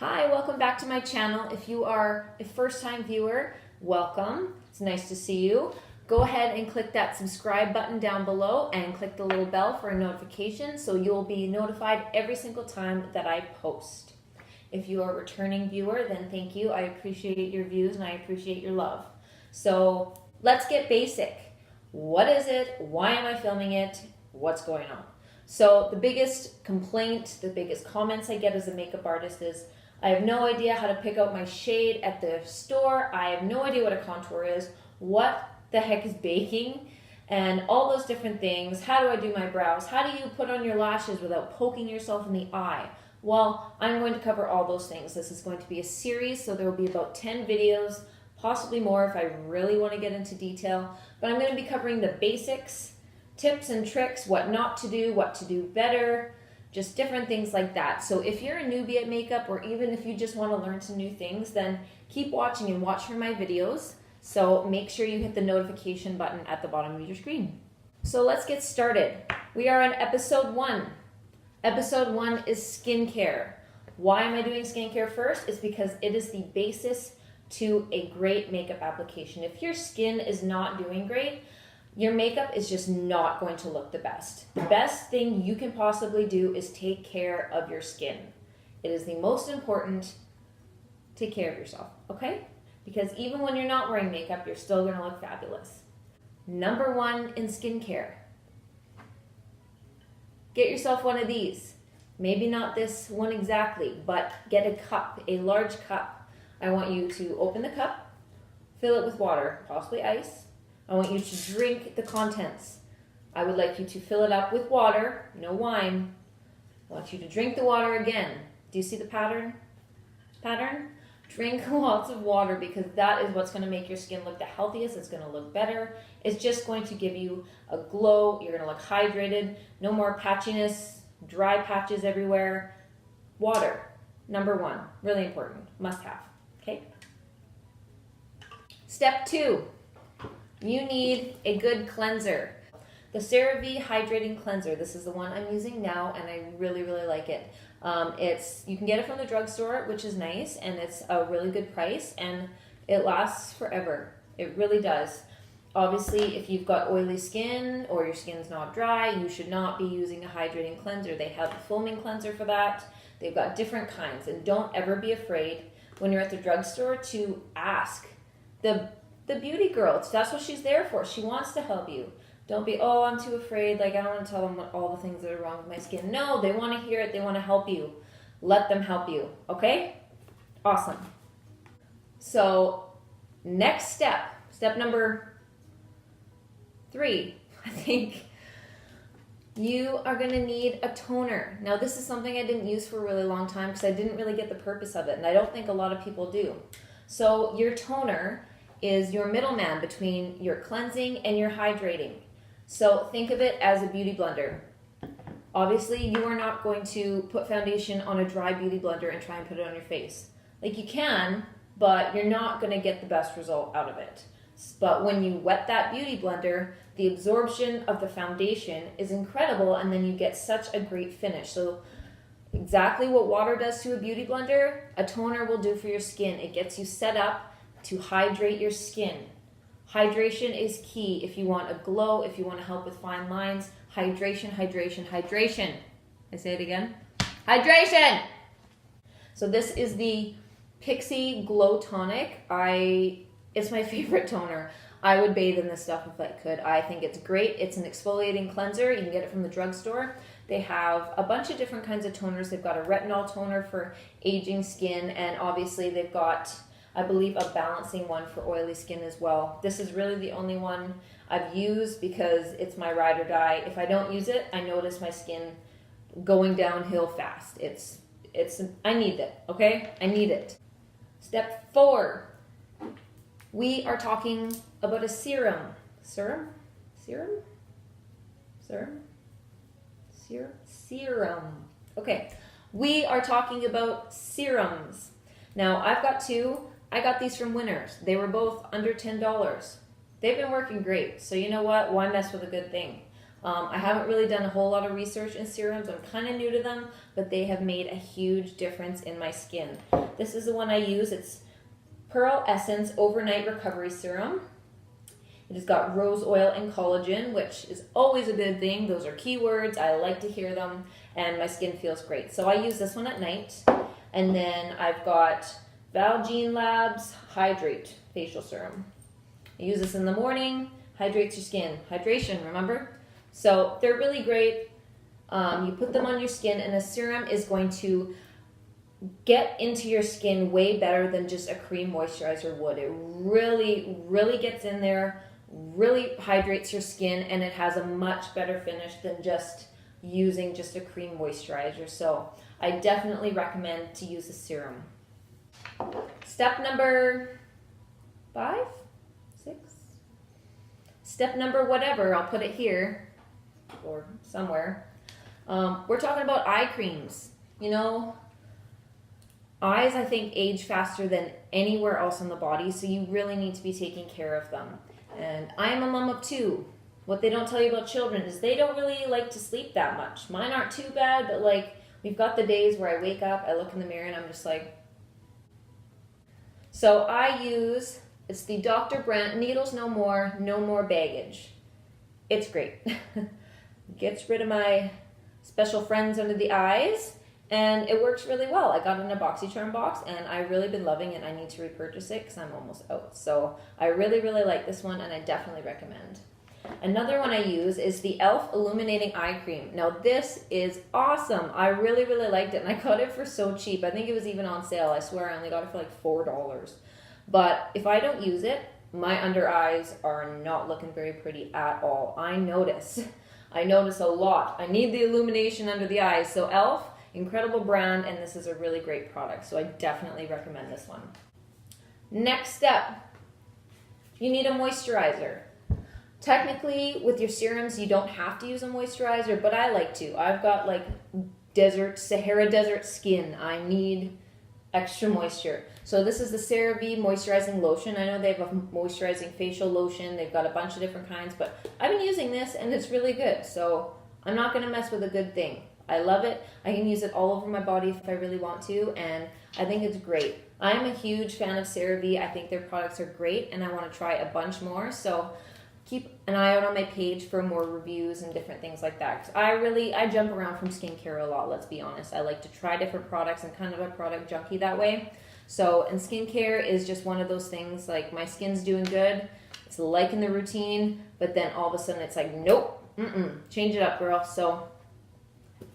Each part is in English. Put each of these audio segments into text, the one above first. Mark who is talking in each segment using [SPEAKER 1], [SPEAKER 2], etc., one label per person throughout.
[SPEAKER 1] Hi, welcome back to my channel. If you are a first-time viewer, welcome. It's nice to see you. Go ahead and click that subscribe button down below and click the little bell for a notification so you'll be notified every single time that I post. If you are a returning viewer, then thank you. I appreciate your views and I appreciate your love. So let's get basic. What is it? Why am I filming it? What's going on? So the biggest complaint, the biggest comments I get as a makeup artist is, I have no idea how to pick out my shade at the store. I have no idea what a contour is. What the heck is baking? And all those different things. How do I do my brows? How do you put on your lashes without poking yourself in the eye? Well, I'm going to cover all those things. This is going to be a series, so there will be about 10 videos, possibly more if I really want to get into detail. But I'm going to be covering the basics, tips and tricks, what not to do better, just different things like that. So if you're a newbie at makeup, or even if you just want to learn some new things, then keep watching and watch for my videos. So make sure you hit the notification button at the bottom of your screen. So let's get started. We are on episode 1. Episode 1 is skincare. Why am I doing skincare first? It's because it is the basis to a great makeup application. If your skin is not doing great, your makeup is just not going to look the best. The best thing you can possibly do is take care of your skin. It is the most important. Take care of yourself, okay? Because even when you're not wearing makeup, you're still gonna look fabulous. Number 1 in skincare. Get yourself one of these. Maybe not this one exactly, but get a cup, a large cup. I want you to open the cup, fill it with water, possibly ice. I want you to drink the contents. I would like you to fill it up with water, no wine. I want you to drink the water again. Do you see the pattern? Drink lots of water, because that is what's going to make your skin look the healthiest. It's going to look better. It's just going to give you a glow. You're going to look hydrated. No more patchiness, dry patches everywhere. Water, number 1, really important, must have, okay? Step 2. You need a good cleanser. The CeraVe Hydrating Cleanser. This is the one I'm using now, and I really, really like it. You can get it from the drugstore, which is nice, and it's a really good price, and it lasts forever. It really does. Obviously, if you've got oily skin or your skin's not dry, you should not be using a hydrating cleanser. They have a foaming cleanser for that. They've got different kinds, and don't ever be afraid when you're at the drugstore to ask the beauty girl. That's what she's there for. She wants to help you. Don't be, oh, I'm too afraid. Like, I don't want to tell them all the things that are wrong with my skin. No, they want to hear it. They want to help you. Let them help you. Okay? Awesome. So, next step. Step number 3, I think. You are going to need a toner. Now, this is something I didn't use for a really long time because I didn't really get the purpose of it. And I don't think a lot of people do. So, your toner is your middleman between your cleansing and your hydrating. So think of it as a beauty blender. Obviously, you are not going to put foundation on a dry beauty blender and try and put it on your face. Like, you can, but you're not going to get the best result out of it. But when you wet that beauty blender, the absorption of the foundation is incredible, and then you get such a great finish. So exactly what water does to a beauty blender, a toner will do for your skin. It gets you set up to hydrate your skin. Hydration is key if you want a glow, if you want to help with fine lines. Hydration, hydration, hydration. I say it again. Hydration! So this is the Pixi Glow Tonic. It's my favorite toner. I would bathe in this stuff if I could. I think it's great. It's an exfoliating cleanser. You can get it from the drugstore. They have a bunch of different kinds of toners. They've got a retinol toner for aging skin, and obviously they've got, I believe, a balancing one for oily skin as well. This is really the only one I've used because it's my ride or die. If I don't use it, I notice my skin going downhill fast. I need it, okay? I need it. Step 4. We are talking about a serum. Serum? Okay. We are talking about serums. Now, I've got 2. I got these from Winners. They were both under $10. They've been working great. So you know what? Why mess with a good thing? I haven't really done a whole lot of research in serums. I'm kind of new to them, but they have made a huge difference in my skin. This is the one I use. It's Pearlessence Overnight Recovery Serum. It has got rose oil and collagen, which is always a good thing. Those are keywords. I like to hear them, and my skin feels great. So I use this one at night. And then I've got Valjean Labs Hydrate Facial Serum. I use this in the morning. Hydrates your skin. Hydration, remember? So they're really great. You put them on your skin, and a serum is going to get into your skin way better than just a cream moisturizer would. It really, really gets in there, really hydrates your skin, and it has a much better finish than just using just a cream moisturizer. So I definitely recommend to use a serum. Step number 5, 6. Step number whatever, I'll put it here or somewhere. We're talking about eye creams. You know, eyes, I think, age faster than anywhere else on the body, so you really need to be taking care of them. And I am a mom of 2. What they don't tell you about children is they don't really like to sleep that much. Mine aren't too bad, but like, we've got the days where I wake up, I look in the mirror, and I'm just like... So I use, it's the Dr. Brant Needles No More Baggage. It's great. Gets rid of my special friends under the eyes, and it works really well. I got it in a BoxyCharm box, and I've really been loving it. I need to repurchase it because I'm almost out. So I really, really like this one, and I definitely recommend. Another one I use is the e.l.f. Illuminating Eye Cream. Now this is awesome. I really, really liked it, and I got it for so cheap. I think it was even on sale. I swear I only got it for like $4. But if I don't use it, my under eyes are not looking very pretty at all. I notice a lot. I need the illumination under the eyes. So e.l.f., incredible brand, and this is a really great product. So I definitely recommend this one. Next step, you need a moisturizer. Technically, with your serums, you don't have to use a moisturizer, but I like to. I've got like Sahara Desert skin. I need extra moisture. So this is the CeraVe Moisturizing Lotion. I know they have a moisturizing facial lotion. They've got a bunch of different kinds, but I've been using this, and it's really good. So I'm not going to mess with a good thing. I love it. I can use it all over my body if I really want to, and I think it's great. I'm a huge fan of CeraVe. I think their products are great, and I want to try a bunch more. So keep an eye out on my page for more reviews and different things like that. 'Cause I jump around from skincare a lot, let's be honest. I like to try different products and kind of a product junkie that way. So, and skincare is just one of those things, like my skin's doing good, it's liking the routine, but then all of a sudden it's like, nope, change it up, girl. So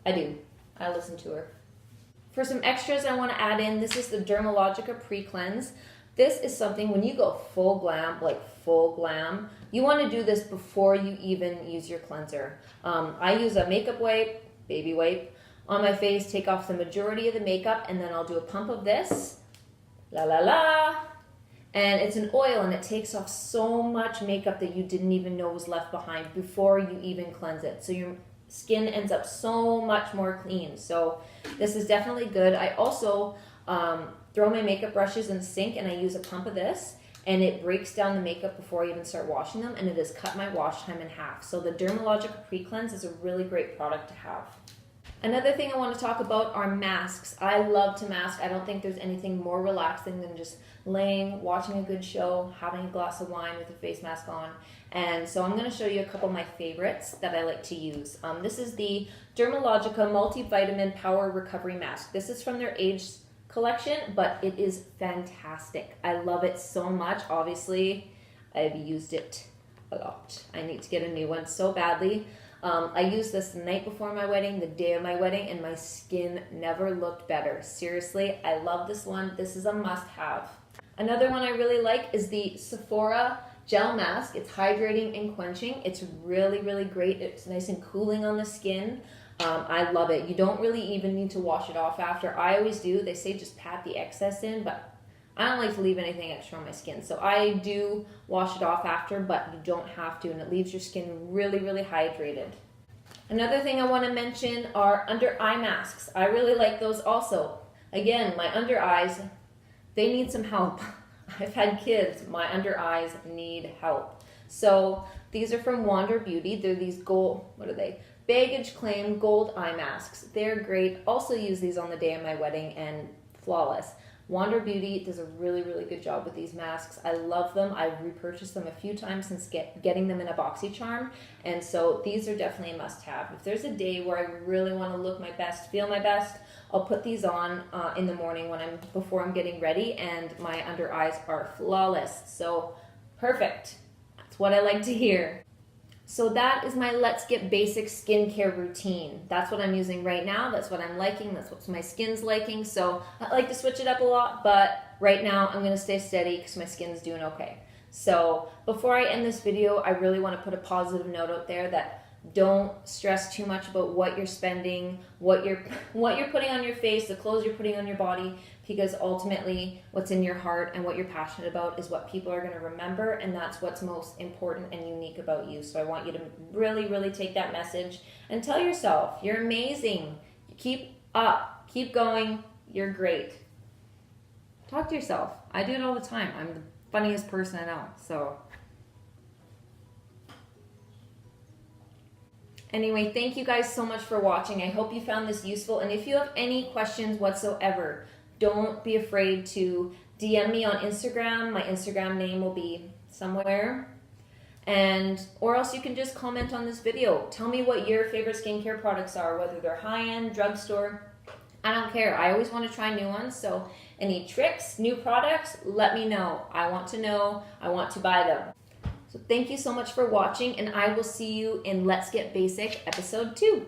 [SPEAKER 1] I do. I listen to her. For some extras I want to add in, this is the Dermalogica Precleanse. This is something when you go full glam, like full glam, you want to do this before you even use your cleanser. I use a makeup wipe, baby wipe, on my face, take off the majority of the makeup, and then I'll do a pump of this. La la la. And it's an oil, and it takes off so much makeup that you didn't even know was left behind before you even cleanse it. So your skin ends up so much more clean. So this is definitely good. I also throw my makeup brushes in the sink, and I use a pump of this, and it breaks down the makeup before I even start washing them, and it has cut my wash time in half. So the Dermalogica Precleanse is a really great product to have. Another thing I want to talk about are masks. I love to mask. I don't think there's anything more relaxing than just laying, watching a good show, having a glass of wine with a face mask on. And so I'm going to show you a couple of my favorites that I like to use. This is the Dermalogica Multivitamin Power Recovery Mask. This is from their Age collection, but it is fantastic. I love it so much. Obviously, I've used it a lot. I need to get a new one so badly. I used this the night before my wedding, the day of my wedding, and my skin never looked better. Seriously, I love this one. This is a must-have. Another one I really like is the Sephora Gel Mask. It's hydrating and quenching. It's really, really great. It's nice and cooling on the skin. I love it. You don't really even need to wash it off after. I always do. They say just pat the excess in, but I don't like to leave anything extra on my skin. So I do wash it off after, but you don't have to, and it leaves your skin really, really hydrated. Another thing I want to mention are under eye masks. I really like those also. Again, my under eyes, they need some help. I've had kids. My under eyes need help. So these are from Wander Beauty. They're these gold, what are they? Baggage Claim Gold Eye Masks. They're great. Also use these on the day of my wedding and flawless. Wander Beauty does a really, really good job with these masks. I love them. I've repurchased them a few times since getting them in a BoxyCharm. And so these are definitely a must-have. If there's a day where I really want to look my best, feel my best, I'll put these on in the morning before I'm getting ready, and my under eyes are flawless. So perfect. That's what I like to hear. So that is my Let's Get Basic skincare routine. That's what I'm using right now. That's what I'm liking. That's what my skin's liking. So I like to switch it up a lot, but right now I'm going to stay steady because my skin's doing okay. So before I end this video, I really want to put a positive note out there that don't stress too much about what you're spending, what you're putting on your face, the clothes you're putting on your body, because ultimately what's in your heart and what you're passionate about is what people are going to remember, and that's what's most important and unique about you. So I want you to really, really take that message and tell yourself, you're amazing. Keep up. Keep going. You're great. Talk to yourself. I do it all the time. I'm the funniest person I know. So anyway, thank you guys so much for watching. I hope you found this useful. And if you have any questions whatsoever, don't be afraid to DM me on Instagram. My Instagram name will be somewhere. Or else you can just comment on this video. Tell me what your favorite skincare products are, whether they're high-end, drugstore. I don't care. I always want to try new ones. So any tricks, new products, let me know. I want to know. I want to buy them. So thank you so much for watching, and I will see you in Let's Get Basic episode 2.